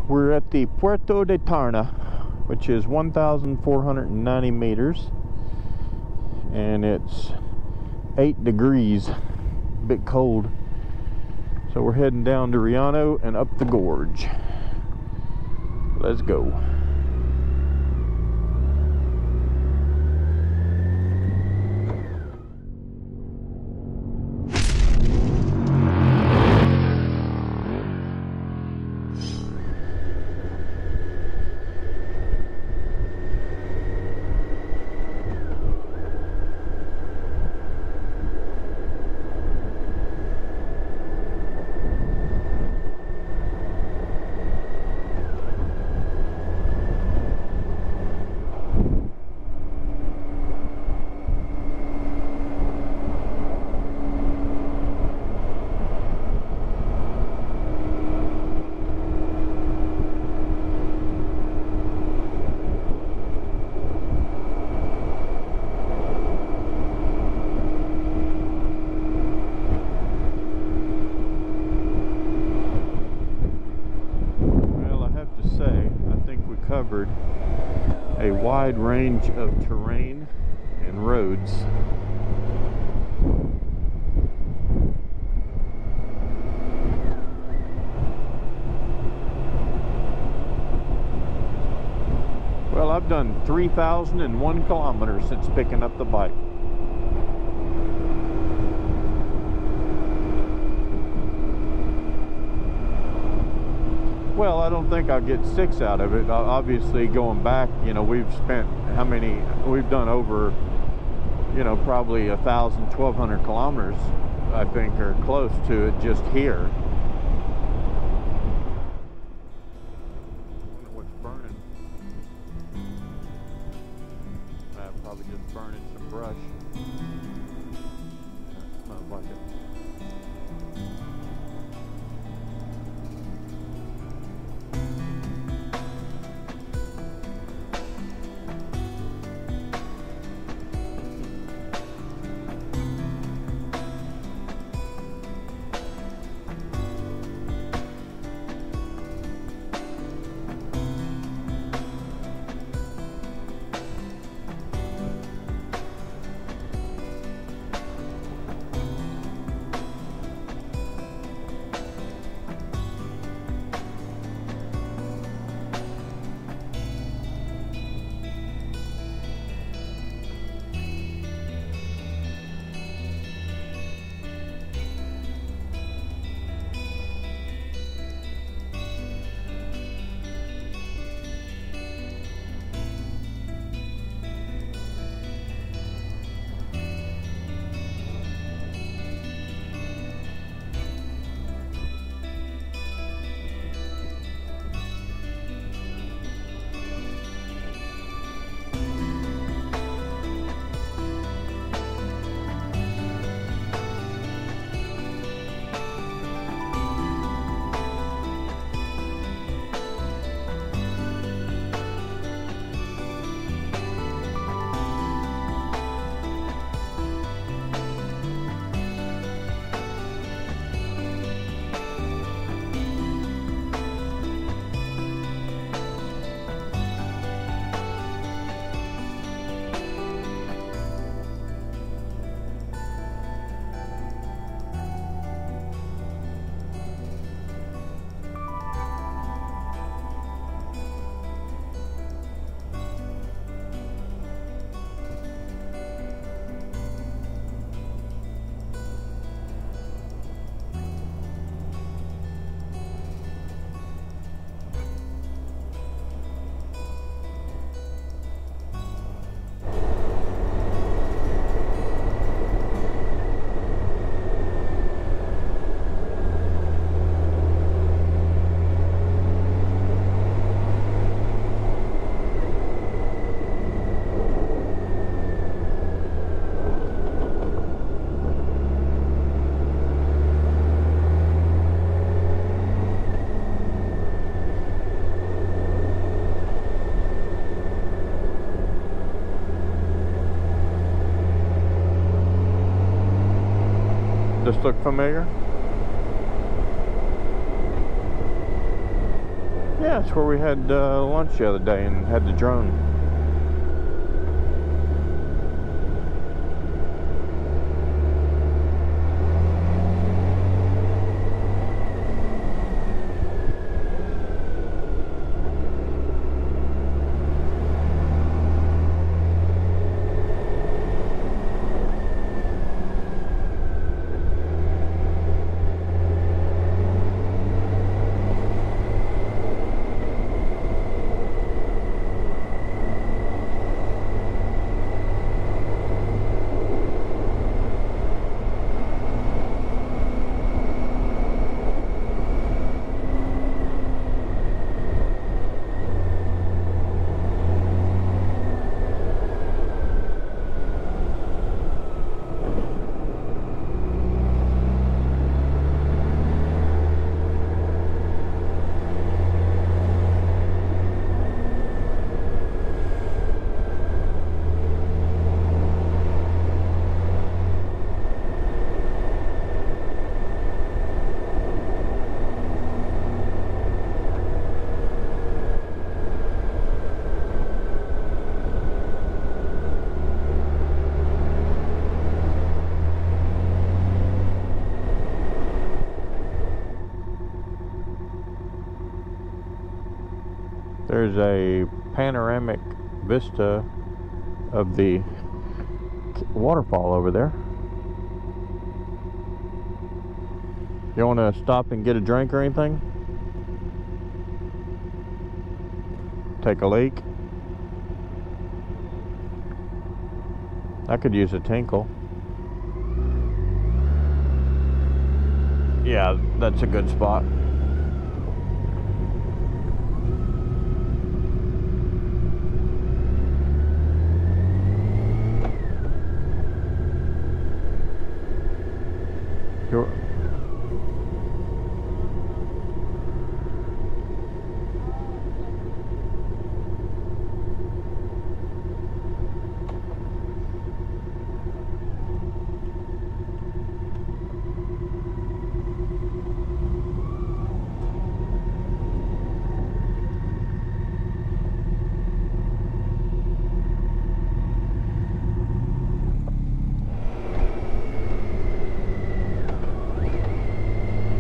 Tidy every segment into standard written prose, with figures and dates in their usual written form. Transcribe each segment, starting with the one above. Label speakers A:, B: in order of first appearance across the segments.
A: We're at the Puerto de Tarna, which is 1,490 meters, and it's 8 degrees, a bit cold. So we're heading down to Riano and up the gorge. Let's go. Covered a wide range of terrain and roads. Well, I've done 3,001 kilometers since picking up the bike. Well, I don't think I'll get 6 out of it. Obviously, going back, you know, we've spent how many? We've done over, you know, probably 1,000, 1,200 kilometers, I think, or close to it just here. I wonder what's burning. Probably just burning some brush. Smells like it. This look familiar? Yeah, Yeah, it's where we had lunch the other day and had the drone. There's a panoramic vista of the waterfall over there. You want to stop and get a drink or anything? Take a leak? I could use a tinkle. Yeah, that's a good spot.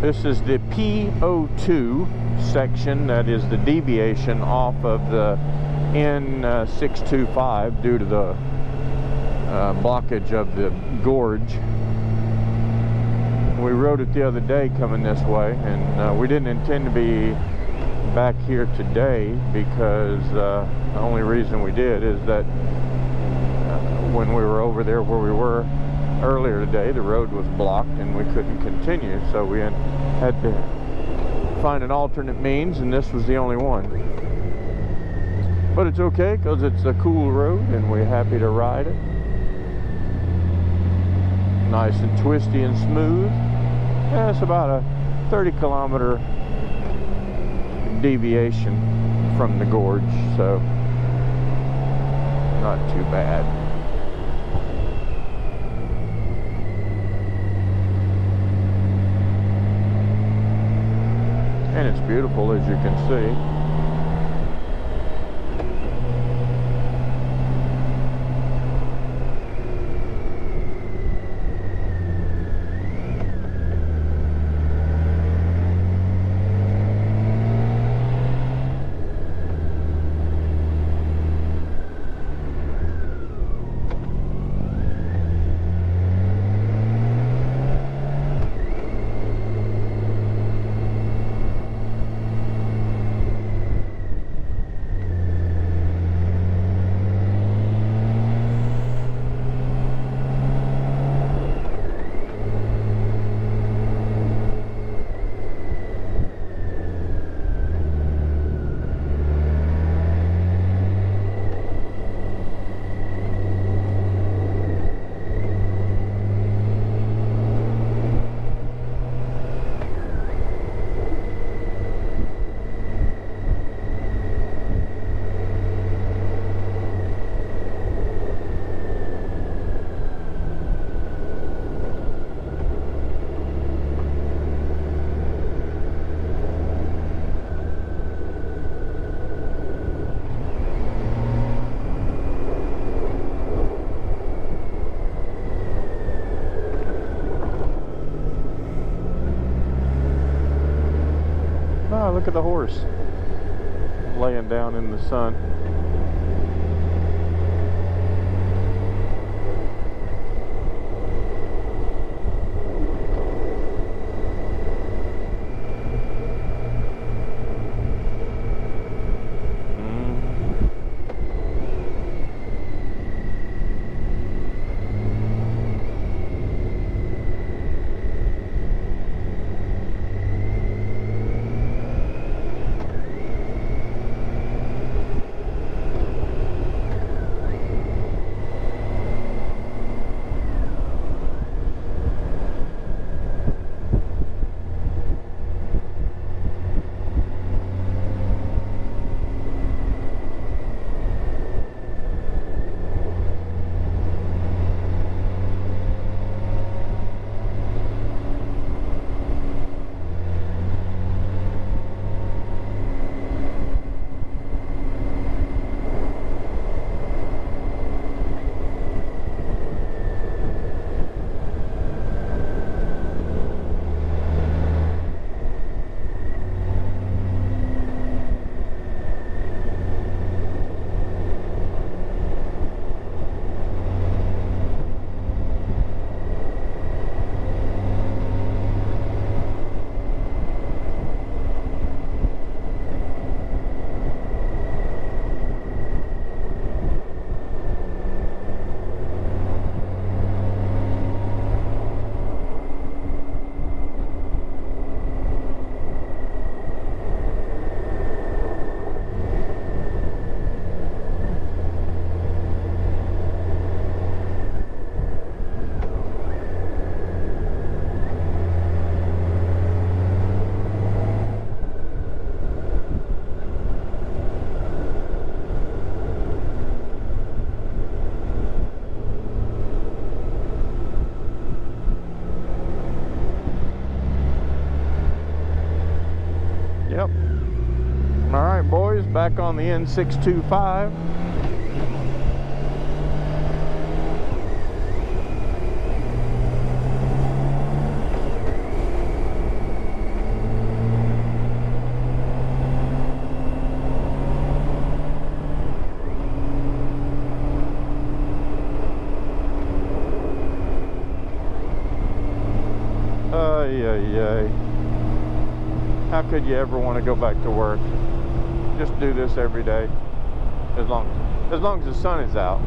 A: This is the P02 section, that is the deviation off of the N625 due to the blockage of the gorge. We rode it the other day coming this way, and we didn't intend to be back here today because the only reason we did is that when we were over there where we were earlier today, the road was blocked and we couldn't continue, so we had to find an alternate means, and this was the only one. But it's okay because it's a cool road and we're happy to ride it. Nice and twisty and smooth. Yeah, it's about a 30-kilometer deviation from the gorge, so not too bad. And it's beautiful, as you can see. Oh, look at the horse laying down in the sun. Yep. All right, boys, back on the N625. How could you ever want to go back to work? Just do this every day, as long as the sun is out.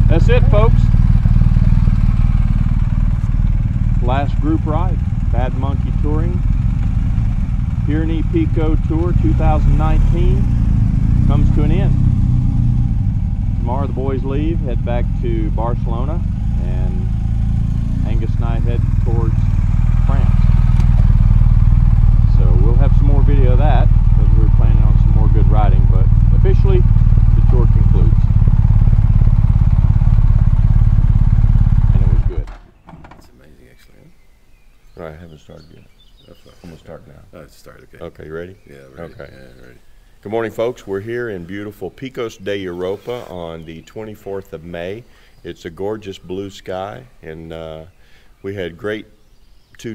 A: That's it, folks. Last group ride, Bad Monkey Touring, Pyrenees Pico Tour 2019 comes to an end. Tomorrow the boys leave, head back to Barcelona, and Angus and I head towards France. So we'll have some more video of that, because we're planning on some more good riding, but officially the tour concludes.
B: start, okay?
C: Okay, you ready?
B: Yeah, ready.
C: Okay.
B: Yeah, ready.
C: Good morning, folks. We're here in beautiful Picos de Europa on the 24th of May. It's a gorgeous blue sky, and we had great 3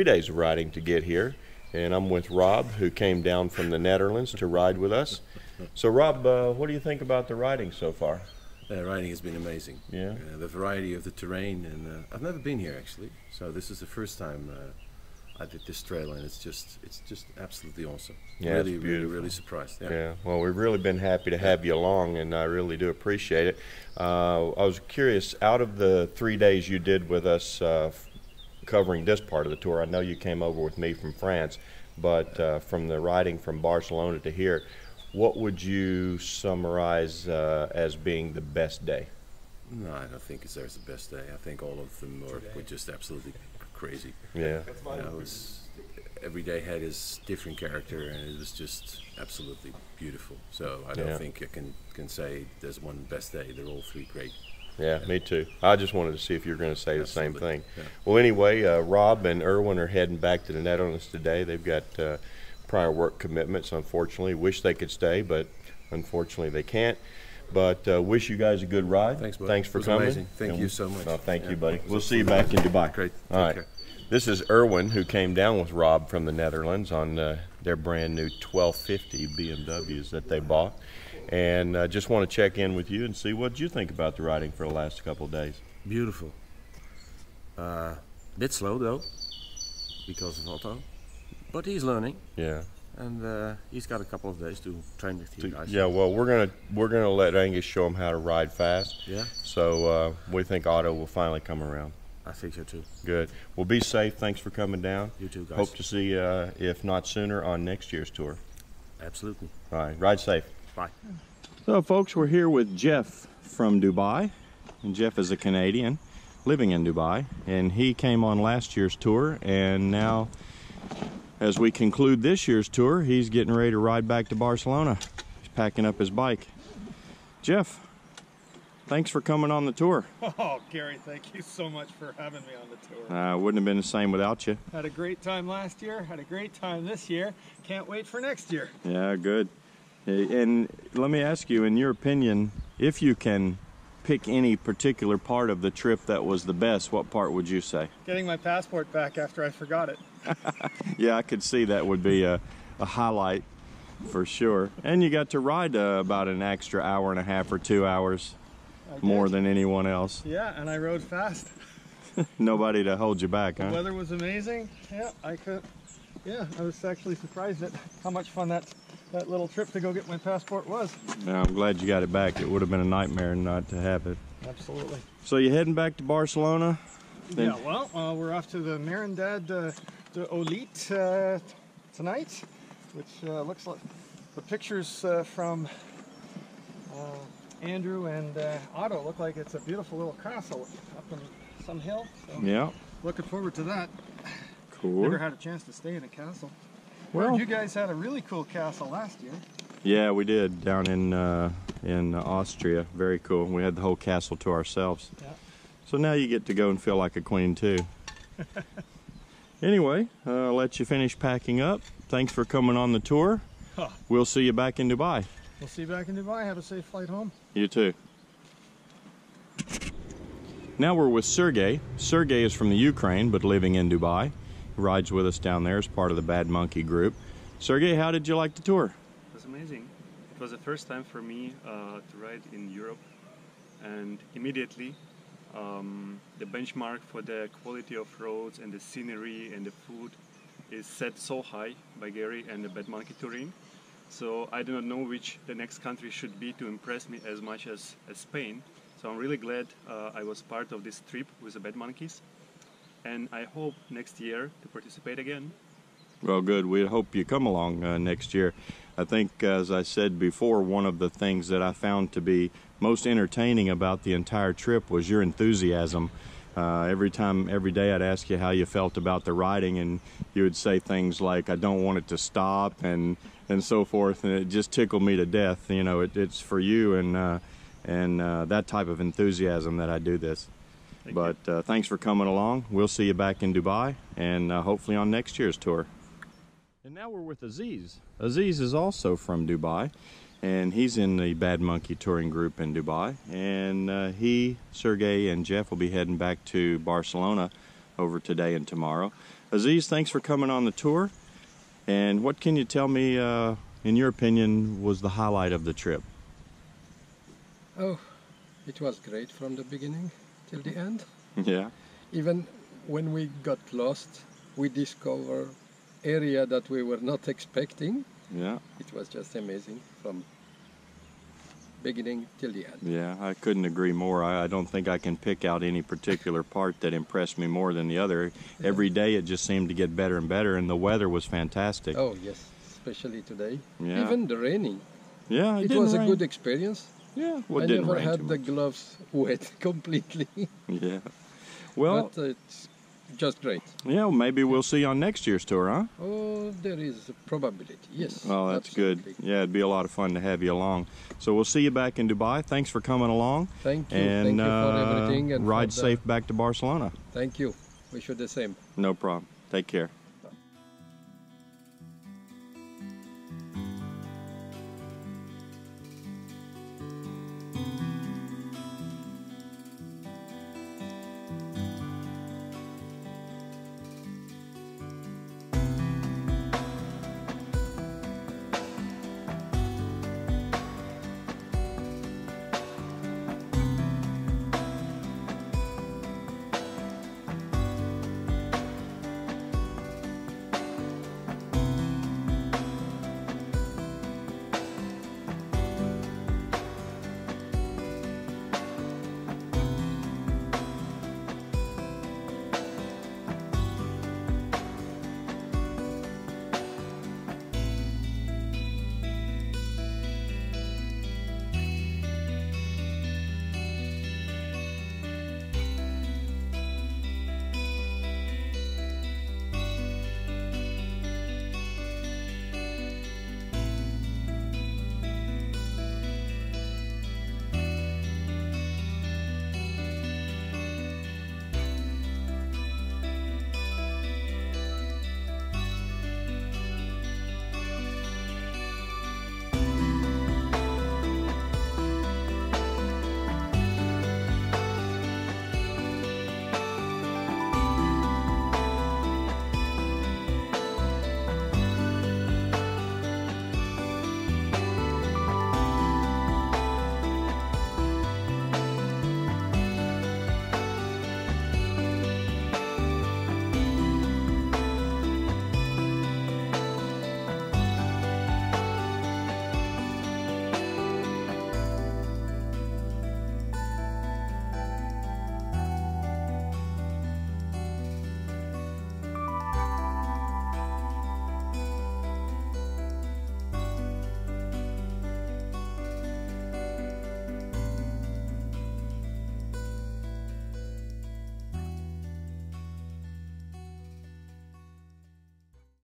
C: days of riding to get here. And I'm with Rob, who came down from the Netherlands to ride with us. So, Rob, what do you think about the riding so far?
B: Riding has been amazing.
C: Yeah.
B: The variety of the terrain, and I've never been here actually, so this is the first time I did this trail, and it's just absolutely awesome.
C: Yeah,
B: really,
C: it's beautiful.
B: really surprised. Yeah.
C: Yeah. Well, we've really been happy to have you along, and I really do appreciate it. I was curious, out of the 3 days you did with us covering this part of the tour, I know you came over with me from France, but from the riding from Barcelona to here, what would you summarize as being the best day?
B: No, I don't think there's the best day. I think all of them were just absolutely crazy.
C: Yeah.
B: Every day had its different character, and it was just absolutely beautiful. So I don't think I can say there's one best day. They're all three great.
C: Yeah, me too. I just wanted to see if you were going to say the same thing.
B: Yeah.
C: Well, anyway, Rob and Erwin are heading back to the Netherlands today. They've got prior work commitments, unfortunately. Wish they could stay, but unfortunately they can't. But wish you guys a good ride.
B: Thanks, buddy.
C: Thanks for coming.
B: Amazing. Thank you so much.
C: Well, thank you, buddy. We'll see you back in Dubai.
B: Great.
C: All right.
B: Take care.
C: This is Erwin, who came down with Rob from the Netherlands on their brand new 1250 BMWs that they bought. And I just want to check in with you and see what you think about the riding for the last couple of days.
B: Beautiful. Bit slow though, because of Otto, but he's learning.
C: Yeah.
B: And he's got a couple of days to train with you guys.
C: Yeah, well, we're gonna let Angus show him how to ride fast.
B: Yeah.
C: So we think Otto will finally come around.
B: I think so too.
C: Good. Well, be safe. Thanks for coming down.
B: You too, guys.
C: Hope to see you, if not sooner, on next year's tour.
B: Absolutely.
C: All right. Ride safe.
B: Bye.
A: So folks, we're here with Jeff from Dubai, and Jeff is a Canadian living in Dubai, and he came on last year's tour, and now as we conclude this year's tour, he's getting ready to ride back to Barcelona. He's packing up his bike. Jeff, thanks for coming on the tour.
D: Oh, Gary, thank you so much for having me on the tour.
A: Wouldn't have been the same without you.
D: Had a great time last year, had a great time this year. Can't wait for next year.
A: Yeah, good. And let me ask you, in your opinion, if you can pick any particular part of the trip that was the best, what part would you say?
D: Getting my passport back after I forgot it.
A: Yeah, I could see that would be a highlight for sure. And you got to ride about an extra hour and a half or 2 hours more than anyone else.
D: Yeah, and I rode fast.
A: Nobody to hold you back,
D: The
A: huh?
D: weather was amazing. Yeah, I was actually surprised at how much fun that little trip to go get my passport was.
A: Yeah, I'm glad you got it back. It would have been a nightmare not to have it.
D: Absolutely.
A: So you heading back to Barcelona?
D: Yeah, well, we're off to the Merindad de Olite tonight, which looks like the pictures from Andrew and Otto look like it's a beautiful little castle up in some hill. So
A: Yeah.
D: looking forward to that.
A: Cool.
D: Never had a chance to stay in a castle.
A: Well,
D: You guys had a really cool castle last year.
A: yeah, we did down in Austria. Very cool. We had the whole castle to ourselves.
D: Yeah.
A: So now you get to go and feel like a queen too. Anyway, I'll let you finish packing up. Thanks for coming on the tour.
D: Huh.
A: We'll see you back in Dubai.
D: We'll see you back in Dubai. Have a safe flight home.
A: You too. Now we're with Sergey. Sergey is from the Ukraine, but living in Dubai. He rides with us down there as part of the Bad Monkey group. Sergey, how did you like the tour?
E: It was amazing. It was the first time for me to ride in Europe, and immediately the benchmark for the quality of roads and the scenery and the food is set so high by Gary and the Bad Monkey Touring. So I do not know which the next country should be to impress me as much as Spain. So I'm really glad I was part of this trip with the Bad Monkeys, and I hope next year to participate again.
A: Well, good. We hope you come along next year. I think, as I said before, one of the things that I found to be most entertaining about the entire trip was your enthusiasm. Every day I'd ask you how you felt about the riding, and you would say things like, I don't want it to stop, and so forth, and it just tickled me to death. You know, it's for you and that type of enthusiasm that I do this. But thanks for coming along. We'll see you back in Dubai, and hopefully on next year's tour. And now we're with Aziz. Aziz is also from Dubai, and he's in the Bad Monkey touring group in Dubai. And he, Sergey, and Jeff will be heading back to Barcelona over today and tomorrow. Aziz, thanks for coming on the tour. And what can you tell me, in your opinion, was the highlight of the trip?
F: Oh, it was great from the beginning till the end.
A: Yeah.
F: Even when we got lost, we discovered area that we were not expecting.
A: Yeah.
F: It was just amazing from beginning till the end.
A: Yeah, I couldn't agree more. I don't think I can pick out any particular part that impressed me more than the other.
F: Yeah.
A: Every day it just seemed to get better and better, and the weather was fantastic.
F: Oh yes, especially today.
A: Yeah.
F: Even the raining.
A: Yeah,
F: It was a good experience.
A: Yeah, well,
F: I
A: it didn't
F: never
A: rain
F: had
A: too
F: the
A: much.
F: gloves wet completely.
A: Yeah. Well,
F: But it's just great.
A: yeah, well, maybe we'll see you on next year's tour, huh?
F: Oh, there is a probability. Yes.
A: Oh, that's
F: absolutely.
A: good. Yeah, it'd be a lot of fun to have you along. So we'll see you back in Dubai. Thanks for coming along.
F: Thank you.
A: And
F: Thank you for everything. And
A: ride
F: for
A: safe back to Barcelona.
F: Thank you. Wish you the same.
A: No problem. Take care.